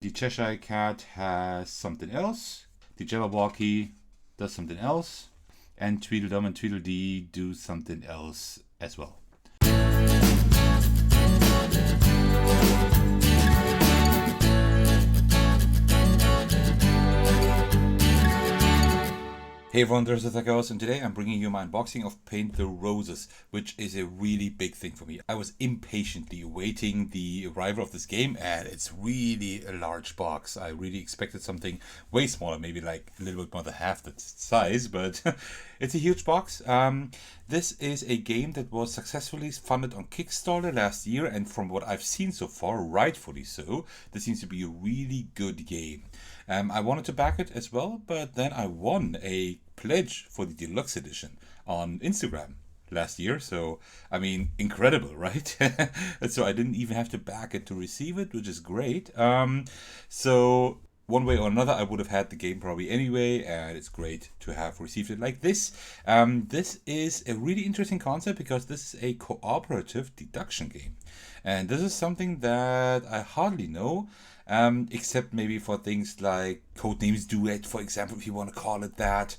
The Cheshire Cat has something else. The Jabberwocky does something else. And Tweedledum and Tweedledee do something else as well. Hey everyone, there's Athakos, and today I'm bringing you my unboxing of Paint the Roses, which is a really big thing for me. I was impatiently awaiting the arrival of this game, and it's really a large box. I really expected something way smaller, maybe like a little bit more than half the size, but it's a huge box. This is a game that was successfully funded on Kickstarter last year, and from what I've seen so far, rightfully so, this seems to be a really good game. I wanted to back it as well, but then I won a pledge for the deluxe edition on Instagram last year. So, I mean, incredible, right? So I didn't even have to back it to receive it, which is great. So one way or another, I would have had the game probably anyway, and it's great to have received it like this. This is a really interesting concept because this is a cooperative deduction game. And this is something that I hardly know, except maybe for things like Codenames Duet, for example, if you want to call it that,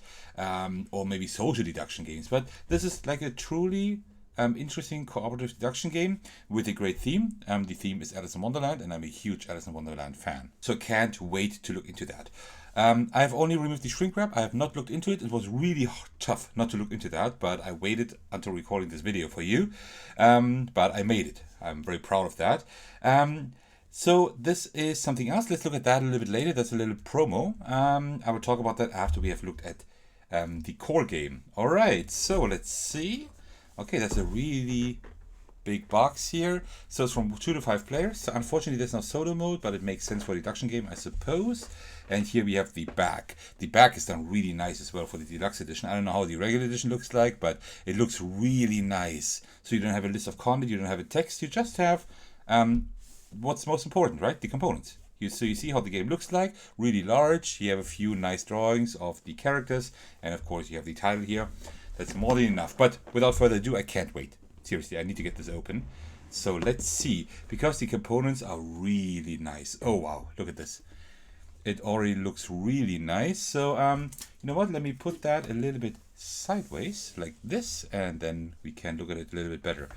or maybe social deduction games. But this is like a truly interesting cooperative deduction game with a great theme. The theme is Alice in Wonderland, and I'm a huge Alice in Wonderland fan. So can't wait to look into that. I've only removed the shrink wrap. I have not looked into it. It was really tough not to look into that, but I waited until recording this video for you. But I made it. I'm very proud of that. So this is something else. Let's look at that a little bit later. That's a little promo. I will talk about that after we have looked at the core game. All right, so let's see. Okay, that's a really big box here. So it's from 2 to 5 players. So unfortunately, there's no solo mode, but it makes sense for a deduction game, I suppose. And here we have the back. The back is done really nice as well for the deluxe edition. I don't know how the regular edition looks like, but it looks really nice. So you don't have a list of content, you don't have a text, you just have what's most important, right? The components. So you see how the game looks like, really large. You have a few nice drawings of the characters, and of course you have the title here. That's more than enough. But without further ado, I can't wait. Seriously, I need to get this open. So let's see, because the components are really nice. Oh wow, look at this. It already looks really nice. So you know what? Let me put that a little bit sideways like this, and then we can look at it a little bit better.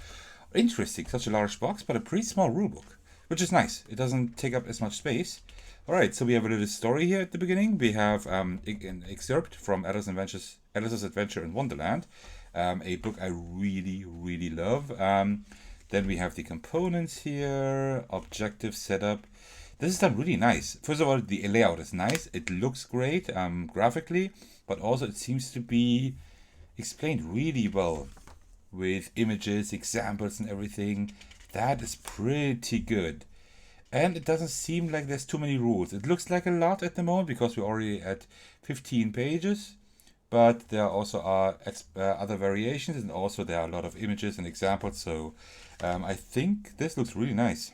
Interesting, such a large box, but a pretty small rulebook, which is nice. It doesn't take up as much space. All right, so we have a little story here at the beginning. We have an excerpt from Alice's Adventure in Wonderland, a book I really, really love. Then we have the components here, objective setup. This is done really nice. First of all, the layout is nice. It looks great graphically, but also it seems to be explained really well with images, examples, and everything. That is pretty good. And it doesn't seem like there's too many rules. It looks like a lot at the moment because we're already at 15 pages. But there also are other variations, and also there are a lot of images and examples. So I think this looks really nice.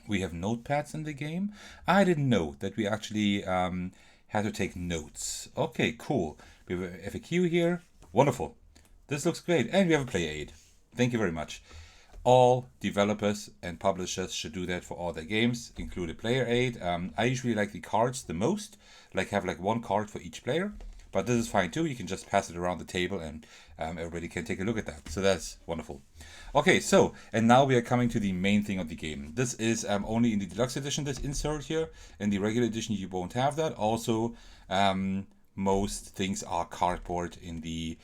We have notepads in the game. I didn't know that we actually had to take notes. Okay, cool. We have a FAQ here. Wonderful. This looks great. And we have a play aid. Thank you very much. All developers and publishers should do that for all their games, include a player aid. I usually like the cards the most, like have like one card for each player. But this is fine too. You can just pass it around the table and everybody can take a look at that. So that's wonderful. Okay, so, and now we are coming to the main thing of the game. This is only in the deluxe edition, this insert here. In the regular edition, you won't have that. Also, most things are cardboard in the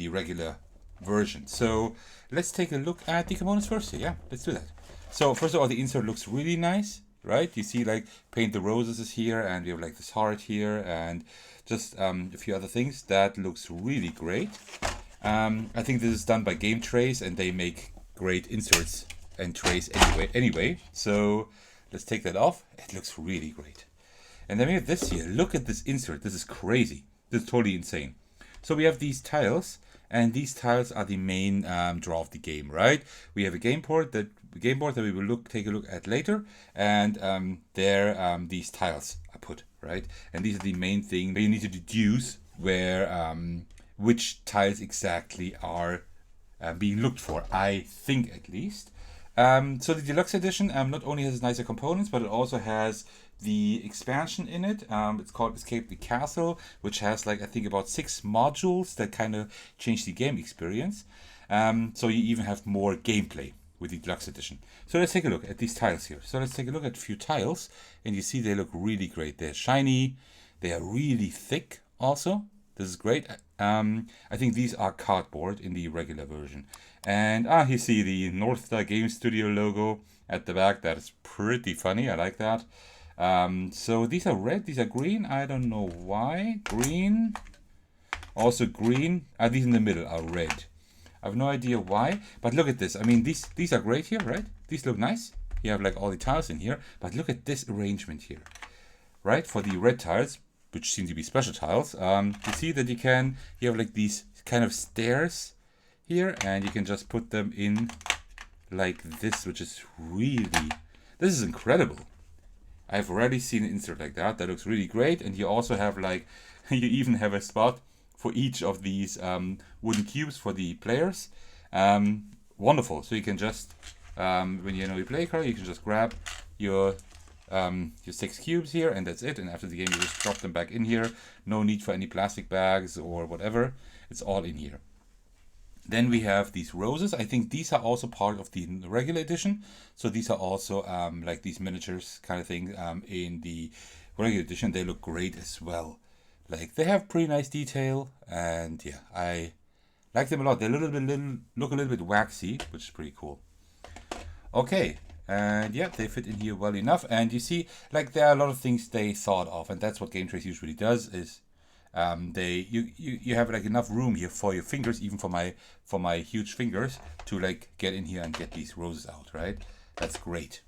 regular version. So let's take a look at the components first. Yeah, let's do that. So first of all, the insert looks really nice, right? You see like Paint the Roses is here, and we have like this heart here, and just a few other things. That looks really great. I think this is done by Game Trace, and they make great inserts and trays anyway. So let's take that off. It looks really great. And then we have this here. Look at this insert. This is crazy. This is totally insane. So we have these tiles, and these tiles are the main draw of the game, right? We have a game board that we will take a look at later, and there these tiles are put, right? And these are the main thing that you need to deduce where which tiles exactly are being looked for. I think at least. So the deluxe edition not only has nicer components, but it also has the expansion in it. It's called Escape the Castle, which has like I think about 6 modules that kind of change the game experience. So you even have more gameplay with the deluxe edition. So let's take a look at these tiles here. So let's take a look at a few tiles, and you see they look really great. They're shiny, they are really thick also. This is great. I think these are cardboard in the regular version. And you see the North Star Game Studio logo at the back. That is pretty funny. I like that. So these are red, these are green. I don't know why. Green. Also green. These in the middle are red. I have no idea why. But look at this. I mean, these are great here, right? These look nice. You have like all the tiles in here. But look at this arrangement here. Right? For the red tiles, which seem to be special tiles, you see that you have like these kind of stairs here, and you can just put them in like this, which is this is incredible. I've rarely seen an insert like that. That looks really great. And you also have like, you even have a spot for each of these wooden cubes for the players. Wonderful. So you can just, when you know you play a card, you can just grab your 6 cubes here, and that's it. And after the game, you just drop them back in here. No need for any plastic bags or whatever. It's all in here. Then we have these roses. I think these are also part of the regular edition. So these are also like these miniatures kind of thing in the regular edition. They look great as well. Like they have pretty nice detail, and yeah, I like them a lot. They're look a little bit waxy, which is pretty cool. Okay, and yeah, they fit in here well enough. And you see, like there are a lot of things they thought of, and that's what Game Trace usually does. Is you have like enough room here for your fingers, even for my huge fingers, to like get in here and get these roses out, right? That's great.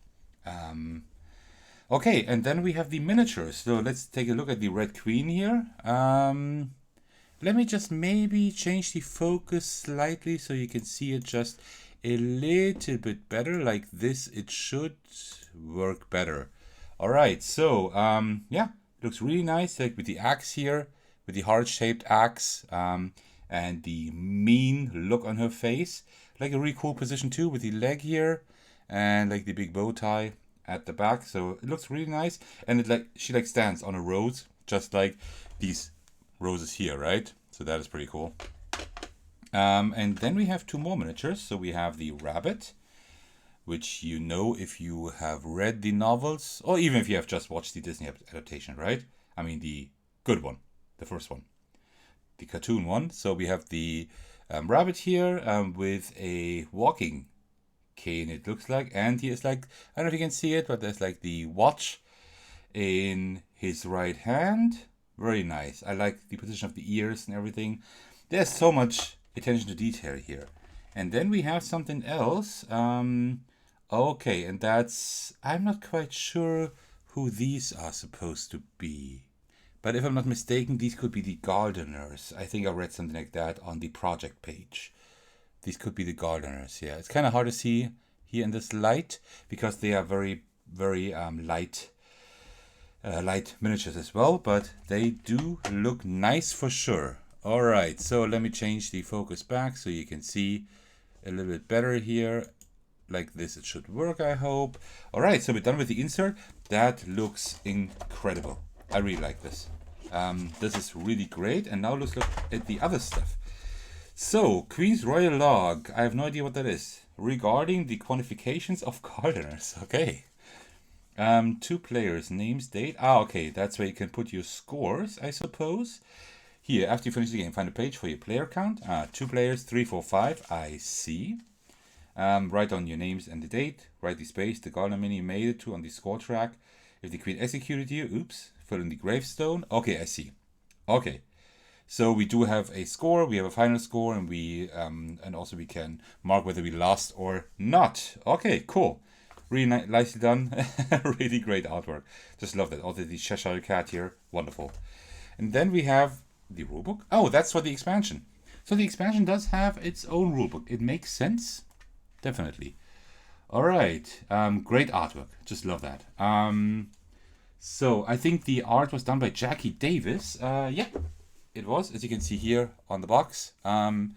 Okay, and then we have the miniatures. So let's take a look at the Red Queen here. Let me just maybe change the focus slightly so you can see it just a little bit better. Like this, it should work better. All right, so yeah, looks really nice, like with the axe here, with the heart-shaped axe, and the mean look on her face. Like a really cool position too, with the leg here, and like the big bow tie at the back. So it looks really nice, and she stands on a rose, just like these roses here, right? So that is pretty cool. And then we have 2 more miniatures. So we have the rabbit, which you know if you have read the novels, or even if you have just watched the Disney adaptation, right? I mean the good one, the first one, the cartoon one. So we have the rabbit here with a walking cane, it looks like, and he is like, I don't know if you can see it, but there's like the watch in his right hand. Very nice. I like the position of the ears and everything. There's so much attention to detail here. And then we have something else. Okay, and that's, I'm not quite sure who these are supposed to be. But if I'm not mistaken, these could be the gardeners. I think I read something like that on the project page. These could be the gardeners, yeah. It's kind of hard to see here in this light because they are very, very light miniatures as well, but they do look nice for sure. All right, so let me change the focus back so you can see a little bit better here. Like this, it should work, I hope. All right, so we're done with the insert. That looks incredible. I really like this. This is really great. And now let's look at the other stuff. So, Queen's Royal Log. I have no idea what that is. Regarding the quantifications of gardeners. Okay. 2 players, names, date. Okay, that's where you can put your scores, I suppose. Here, after you finish the game, find a page for your player count. 2 players, 3, 4, 5. I see. Write down your names and the date. Write the space, the garden mini you made it to on the score track. If the queen executed you, oops, fill in the gravestone. Okay, I see. Okay, so we do have a score. We have a final score, and and also we can mark whether we lost or not. Okay, cool. Really nicely done. Really great artwork. Just love that. Also the Cheshire Cat here, wonderful. And then we have the rulebook. Oh, that's for the expansion. So the expansion does have its own rulebook. It makes sense. Definitely. All right. Great artwork. Just love that. So I think the art was done by Jackie Davis. Yeah, it was, as you can see here on the box. I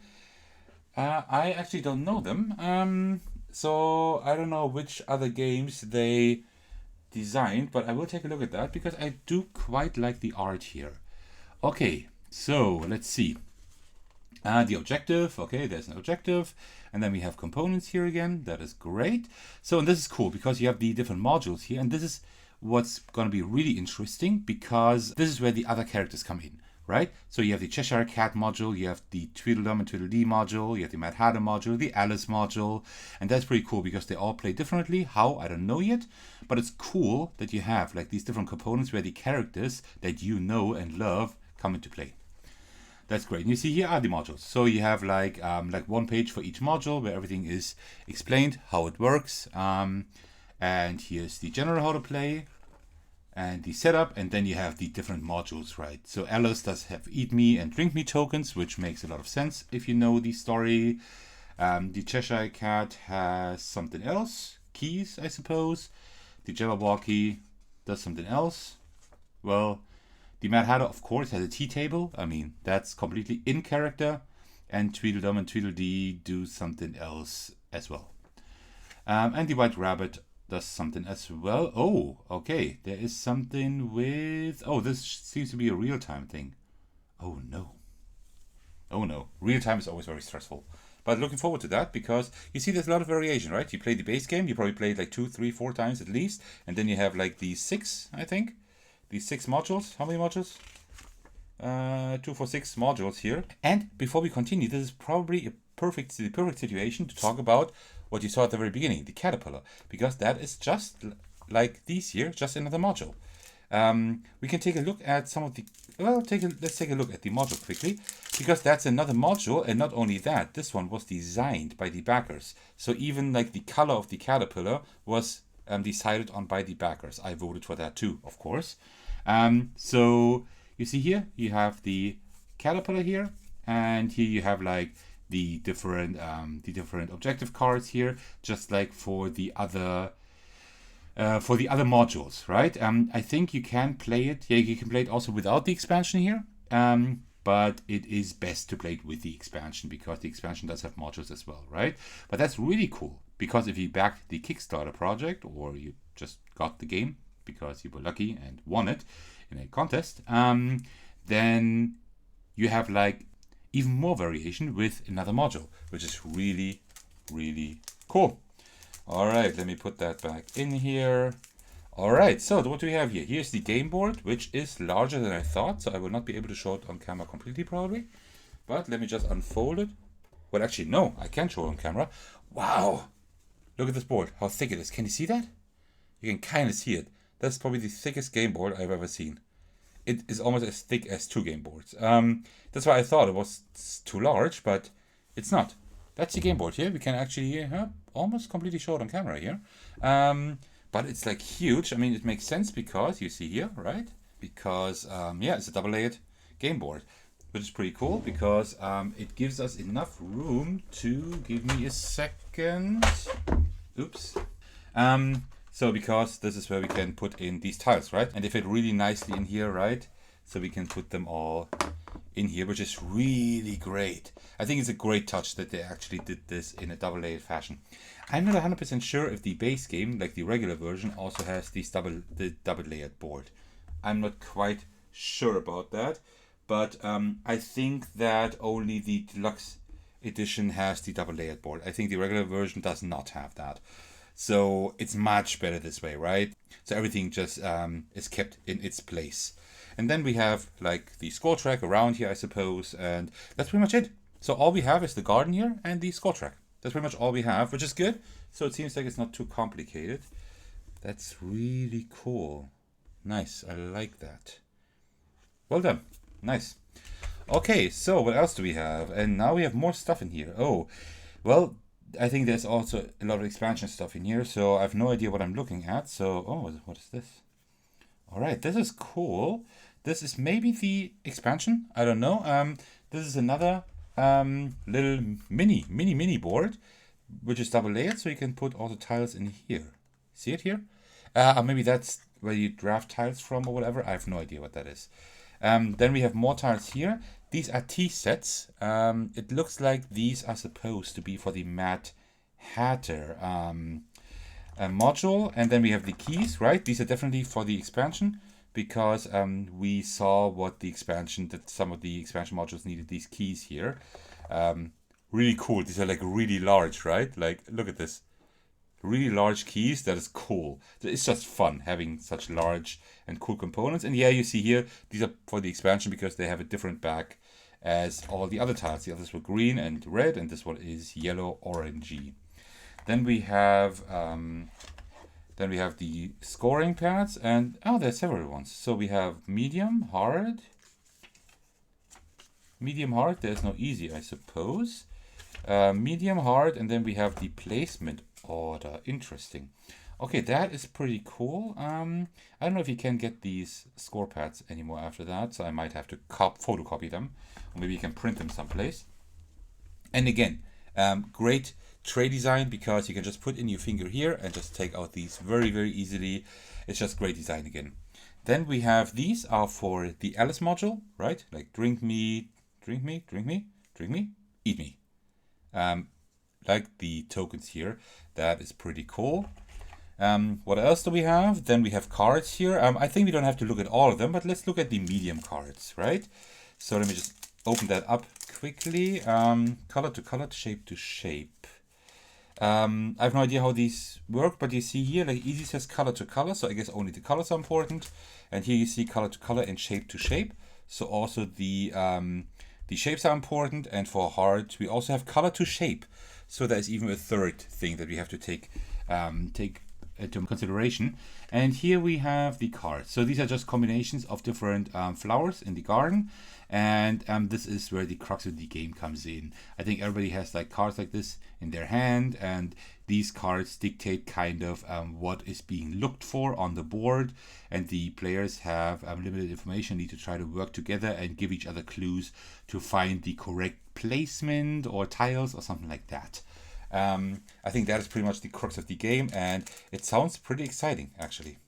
actually don't know them. So I don't know which other games they designed, but I will take a look at that because I do quite like the art here. Okay, so let's see. The objective, okay, there's an objective, and then we have components here again. That is great. So, and this is cool because you have the different modules here, and this is what's going to be really interesting because this is where the other characters come in, right? So you have the Cheshire Cat module, you have the Tweedledum and Tweedledee module, you have the Mad Hatter module, the Alice module, and that's pretty cool because they all play differently. How? I don't know yet, but it's cool that you have like these different components where the characters that you know and love come into play. That's great. And you see here are the modules. So you have like one page for each module where everything is explained, how it works. And here's the general how to play and the setup. And then you have the different modules, right? So Alice does have eat me and drink me tokens, which makes a lot of sense if you know the story. The Cheshire Cat has something else. Keys, I suppose. The Jabberwocky does something else. Well, the Mad Hatter, of course, has a tea table. I mean, that's completely in character. And Tweedledum and Tweedledee do something else as well. And the White Rabbit does something as well. Oh, okay. There is something with... Oh, this seems to be a real-time thing. Oh, no. Oh, no. Real-time is always very stressful. But looking forward to that because you see there's a lot of variation, right? You play the base game. You probably play it like 2, 3, 4 times at least. And then you have like the 6, I think. These 6 modules. How many modules? 2, 4, 6 modules here. And before we continue, this is probably the perfect situation to talk about what you saw at the very beginning, the caterpillar, because that is just like these here, just another module. We can take a look at some of the. Well, let's take a look at the module quickly, because that's another module, and not only that, this one was designed by the backers. So even like the color of the caterpillar was decided on by the backers. I voted for that too, of course. So you see here, you have the caterpillar here, and here you have like the different objective cards here, just like for the other modules, right? I think you can play it. Yeah, you can play it also without the expansion here. But it is best to play it with the expansion because the expansion does have modules as well, right? But that's really cool because if you backed the Kickstarter project or you just got the game because you were lucky and won it in a contest, then you have like even more variation with another module, which is really, really cool. All right, let me put that back in here. All right, so what do we have here? Here's the game board, which is larger than I thought, so I will not be able to show it on camera completely probably. But let me just unfold it. Well, actually, no, I can show it on camera. Wow, look at this board, how thick it is. Can you see that? You can kind of see it. That's probably the thickest game board I've ever seen. It is almost as thick as 2 game boards. That's why I thought it was too large, but it's not. That's the game board here. We can actually almost completely show it on camera here. But it's like huge. I mean, it makes sense because you see here, right? Because, it's a double-layered game board, which is pretty cool because it gives us enough room to... Give me a second. Oops. So because this is where we can put in these tiles, right? And they fit really nicely in here, right? So we can put them all in here, which is really great. I think it's a great touch that they actually did this in a double-layered fashion. I'm not 100% sure if the base game, like the regular version, also has the double-layered board. I'm not quite sure about that, but I think that only the Deluxe edition has the double-layered board. I think the regular version does not have that. So it's much better this way, right? So everything just is kept in its place. And then we have like the score track around here, I suppose, and that's pretty much it. So all we have is the garden here and the score track. That's pretty much all we have, which is good. So it seems like it's not too complicated. That's really cool. Nice, I like that. Well done, nice. Okay, so what else do we have? And now we have more stuff in here. Oh, well, I think there's also a lot of expansion stuff in here, so I have no idea what I'm looking at. So, oh, what is this? All right, this is cool. This is maybe the expansion. I don't know. This is another little mini board, which is double layered, so you can put all the tiles in here. See it here? Maybe that's where you draft tiles from or whatever. I have no idea what that is. Then we have more tiles here. These are tea sets. It looks like these are supposed to be for the Mad Hatter module, and then we have the keys, right? These are definitely for the expansion because we saw what the expansion, that some of the expansion modules needed these keys here. Really cool. These are like really large, right? Like, look at this. Really large keys. That is cool. It's just fun having such large and cool components. And yeah, you see here, these are for the expansion because they have a different back as all the other tiles. The others were green and red, and this one is yellow orangey. Then we have the scoring pads, and oh, there's several ones. So we have medium, hard. Medium, hard. There's no easy, I suppose. Medium, hard, and then we have the placement order. Interesting. Okay, that is pretty cool. I don't know if you can get these score pads anymore after that, so I might have to photocopy them, or maybe you can print them someplace. And again, great tray design because you can just put in your finger here and just take out these very, very easily. It's just great design again. Then we have these are for the Alice module, right? Like drink me, drink me, drink me, drink me, eat me. Like the tokens here. That is pretty cool. What else do we have? Then we have cards here. I think we don't have to look at all of them, but let's look at the medium cards, right? So let me just open that up quickly. Color to color, shape to shape. I have no idea how these work, but you see here, like easy says color to color, so I guess only the colors are important. And here you see color to color and shape to shape. So also the shapes are important, and for hard, we also have color to shape. So there's even a third thing that we have to take into consideration. And here we have the cards. So these are just combinations of different flowers in the garden. And this is where the crux of the game comes in. I think everybody has like cards like this in their hand, and these cards dictate kind of what is being looked for on the board, and the players have limited information, need to try to work together and give each other clues to find the correct placement or tiles or something like that. I think that is pretty much the crux of the game, and it sounds pretty exciting actually.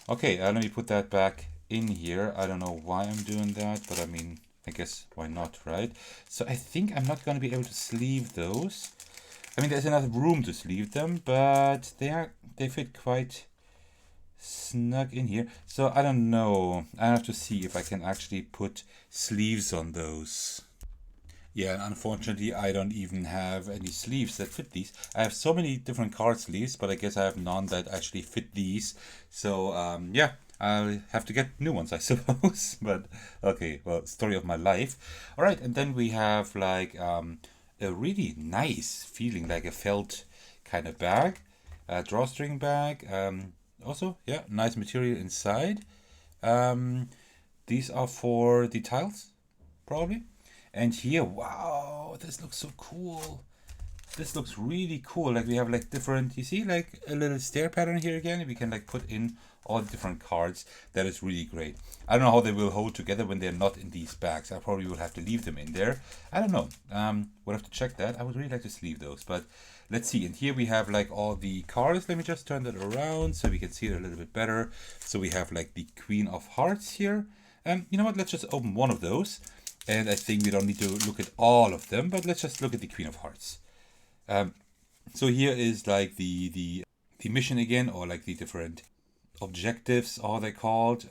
Okay, let me put that back in here. I don't know why I'm doing that, but I mean, I guess why not, right? So I think I'm not going to be able to sleeve those. I mean, there's enough room to sleeve them, but they fit quite snug in here. So I don't know. I have to see if I can actually put sleeves on those. Yeah, and unfortunately, I don't even have any sleeves that fit these. I have so many different card sleeves, but I guess I have none that actually fit these. So, yeah, I'll have to get new ones, I suppose. But, okay, well, story of my life. All right, and then we have, like, a really nice feeling, like a felt kind of bag. A drawstring bag. Also, yeah, nice material inside. These are for the tiles, probably. And here, wow, this looks so cool. This looks really cool. Like we have like different, you see like a little stair pattern here again. We can like put in all the different cards. That is really great. I don't know how they will hold together when they're not in these bags. I probably will have to leave them in there. I don't know. We'll have to check that. I would really like to sleeve those, but let's see. And here we have like all the cards. Let me just turn that around so we can see it a little bit better. So we have like the Queen of Hearts here. You know what? Let's just open one of those. And I think we don't need to look at all of them, but let's just look at the Queen of Hearts. So here is like the mission again, or like the different objectives, are they called.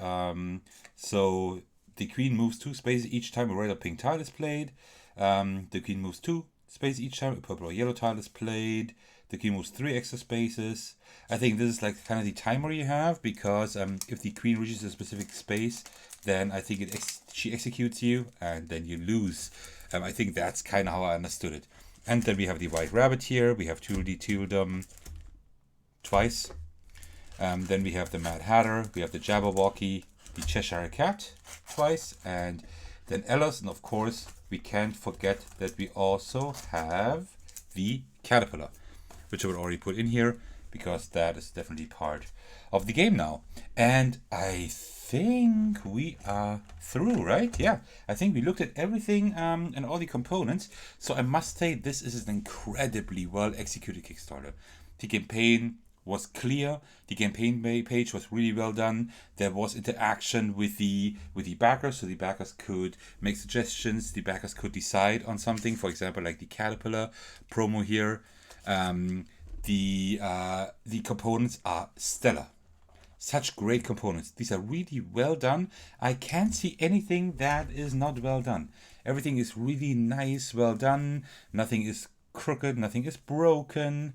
So the Queen moves 2 spaces each time a red or pink tile is played. The Queen moves 2 spaces each time a purple or yellow tile is played. The Queen moves 3 extra spaces. I think this is like kind of the timer you have, because if the Queen reaches a specific space, then I think she executes you, and then you lose. I think that's kind of how I understood it. And then we have the White Rabbit here. We have Tweedledum twice. Then we have the Mad Hatter. We have the Jabberwocky, the Cheshire Cat twice, and then Alice. And of course, we can't forget that we also have the Caterpillar, which I would already put in here, because that is definitely part of the game now. And I think we are through, right? Yeah, I think we looked at everything and all the components. So I must say, this is an incredibly well executed Kickstarter. The campaign was clear. The campaign page was really well done. There was interaction with the backers, so the backers could make suggestions. The backers could decide on something. For example, like the Caterpillar promo here. The components are stellar. Such great components. These are really well done. I can't see anything that is not well done. Everything is really nice, well done. Nothing is crooked, nothing is broken.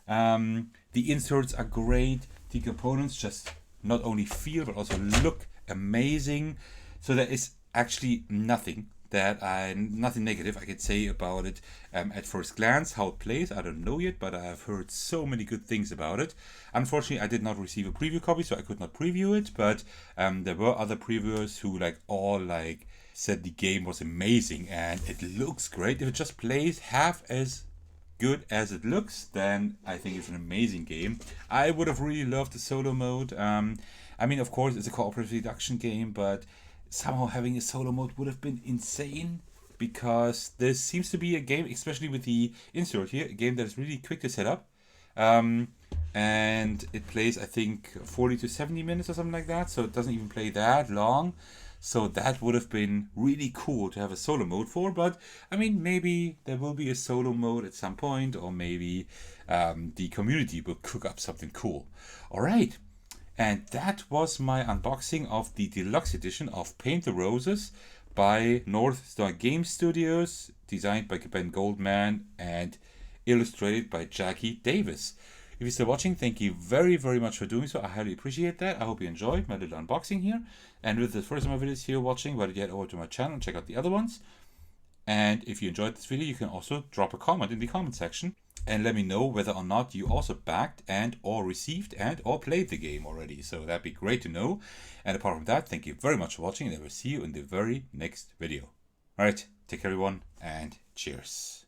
The inserts are great. The components just not only feel but also look amazing. So there is actually nothing negative I could say about it at first glance. How it plays, I don't know yet, but I've heard so many good things about it. Unfortunately, I did not receive a preview copy, so I could not preview it, but there were other previewers who all said the game was amazing and it looks great. If it just plays half as good as it looks, then I think it's an amazing game. I would have really loved the solo mode. I mean, of course, it's a cooperative deduction game, but somehow having a solo mode would have been insane, because this seems to be a game, especially with the insert here, a game that is really quick to set up. And it plays, I think, 40 to 70 minutes or something like that, so it doesn't even play that long. So that would have been really cool to have a solo mode for, but I mean, maybe there will be a solo mode at some point, or maybe the community will cook up something cool. Alright, and that was my unboxing of the deluxe edition of Paint the Roses by North Star Game Studios, designed by Ben Goldman and illustrated by Jackie Davis. If you're still watching, thank you very, very much for doing so. I highly appreciate that. I hope you enjoyed my little unboxing here. And with the first of my videos here watching, why don't you head over to my channel and check out the other ones. And if you enjoyed this video, you can also drop a comment in the comment section and let me know whether or not you also backed and or received and or played the game already. So that'd be great to know. And apart from that, thank you very much for watching, and I will see you in the very next video. Alright, take care everyone, and cheers.